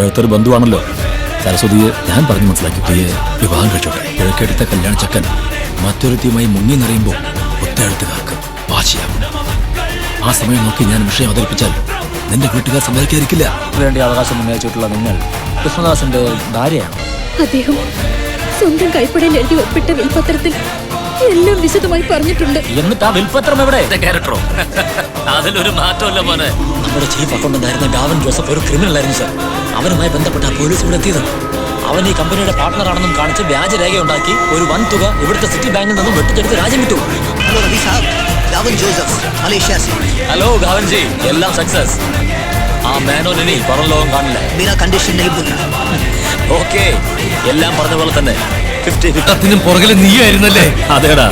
അടുത്തൊരു ബന്ധുവാണല്ലോ. സരസ്വതിയെ ഞാൻ പറഞ്ഞു മനസ്സിലാക്കി പ്രിയെ വിവാഹം കഴിച്ചോട്ടെ. കിഴക്കെടുത്ത കല്യാണ ചക്കൻ മറ്റൊരുത്തിയുമായി മുങ്ങി നിറയുമ്പോൾ ഒത്തെഴുത്തുകാർക്ക് വാശിയാകും. ആ സമയം നോക്കി ഞാൻ വിഷയം അവതരിപ്പിച്ചാൽ നിന്റെ വീട്ടുകാർ സമ്മതിക്കാതിരിക്കില്ല. വേണ്ടി അവകാശം ഉന്നയിച്ചിട്ടുള്ള നിങ്ങൾ കൃഷ്ണദാസിന്റെ ഭാര്യയാണ്. അദ്ദേഹം സ്വന്തം കൈപ്പടയിൽ എഴുതി ഒപ്പിട്ട വിൽപത്രത്തിൽ എല്ലാം വിശദമായി പറഞ്ഞിട്ടുണ്ട്. എന്നിട്ട് ആ വിൽപത്രം എവിടെ? ക്യാരക്ടറോ? അതിലൊരു മാറ്റമല്ല മോനെ. നമ്മുടെ ചീഫ് അക്കൗണ്ടന്റായിരുന്ന ഗാവൻ ജോസഫ് ഒരു ക്രിമിനൽ ആയിരുന്നു സാർ. അവനുമായി ബന്ധപ്പെട്ട പോലീസ് ഇവിടെ എത്തിയത്. അവൻ ഈ കമ്പനിയുടെ പാർട്ണറാണെന്നും കാണിച്ച് വ്യാജരേഖ ഉണ്ടാക്കി ഒരു വൻ തുക ഇവിടുത്തെ സിറ്റി ബാങ്കിൽ നിന്നും വെട്ടിച്ചെടുത്ത് രാജ്യം വിട്ടു. ഹലോ ഗാവൻജി, എല്ലാം സക്സസ്. ആ മേനോൻ ഇനി പുറം ലോകം കാണില്ല. ഓക്കെ, എല്ലാം പറഞ്ഞ പോലെ തന്നെ 50-50 പുറകില് നീയായിരുന്നല്ലേ? അതേടാ,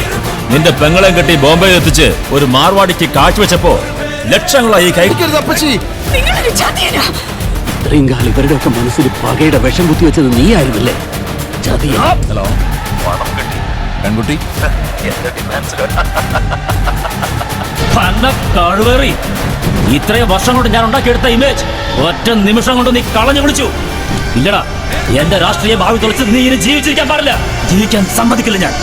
നിന്റെ പെങ്ങളെ കെട്ടി ബോംബെ എത്തിച്ച് ഒരു മാർവാടിക്ക് കാഴ്ചവെച്ചപ്പോ ലക്ഷങ്ങളായി കൈ. ഇത്രയും കാലം ഇവരുടെയൊക്കെ മനസ്സിൽ പകയുടെ വിഷം കുത്തിവെച്ചത് നീയായിരുന്നല്ലേ? ഹലോ, പെൺകുട്ടി കഴിവേറി. ഇത്രയും വർഷം കൊണ്ട് ഞാൻ ഉണ്ടാക്കിയെടുത്ത ഇമേജ് ഒറ്റ നിമിഷം കൊണ്ട് നീ കളഞ്ഞു വിളിച്ചു. ഇല്ലടാ, എന്റെ രാഷ്ട്രീയ ഭാവി തുളച്ച് നീ ഇനി ജീവിച്ചിരിക്കാൻ പാടില്ല. ജീവിക്കാൻ സമ്മതിക്കില്ല ഞാൻ.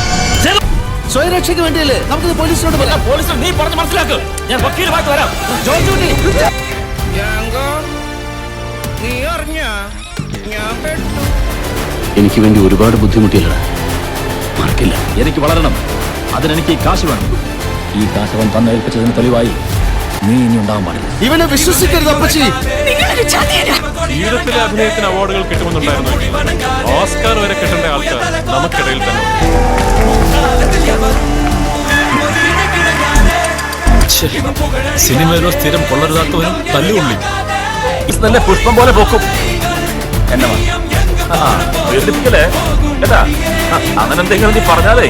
സ്വയരക്ഷയ്ക്ക് വേണ്ടിയല്ലേ നമുക്ക് പോലീസിനോട് പറയാം. പോലീസിൽ നീ പറഞ്ഞ് മനസ്സിലാക്കും. ഞാൻ വക്കീലുമായിട്ട് വരാം. എനിക്ക് വേണ്ടി ഒരുപാട് ബുദ്ധിമുട്ടിയല്ലടാ, മറക്കില്ല. എനിക്ക് വളരണം, അതിനെനിക്ക് ഈ കാശ് വേണം. ഈ കാശ് അവൻ തന്നേൽപ്പിച്ചതിന് തെളിവായി നീ ഇനി ഉണ്ടാവാൻ പാടില്ല. ഇവനെ വിശ്വസിക്കരുത് അപ്പച്ചി. ജീവിതത്തിലെ അഭിനയത്തിന് അവാർഡുകൾ കിട്ടുമെന്നുണ്ടായിരുന്നു. ഓസ്കാർ വരെ കിട്ടേണ്ട ആൾക്കാർ നമുക്കിടയിൽ തന്നെ. സിനിമയിലോ സ്ഥിരം കൊള്ളരുതാത്തവനും തല്ലുകൊള്ളി. നല്ല പുഷ്പം പോലെ പോക്കും എന്നെ കേട്ടാ. അങ്ങനെ എന്തെങ്കിലും നീ പറഞ്ഞാലേ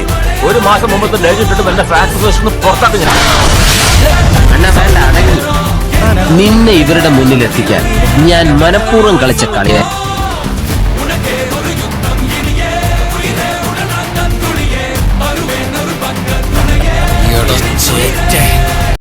ഒരു മാസം മുമ്പത്തെ ഡേറ്റ് ഇട്ടിട്ട് എന്റെ ഫാക്ടറി പുറത്താക്കി ഞാൻ. നിന്നെ ഇവരുടെ മുന്നിൽ എത്തിക്കാൻ ഞാൻ മനഃപൂർവ്വം കളിച്ച കളിയെ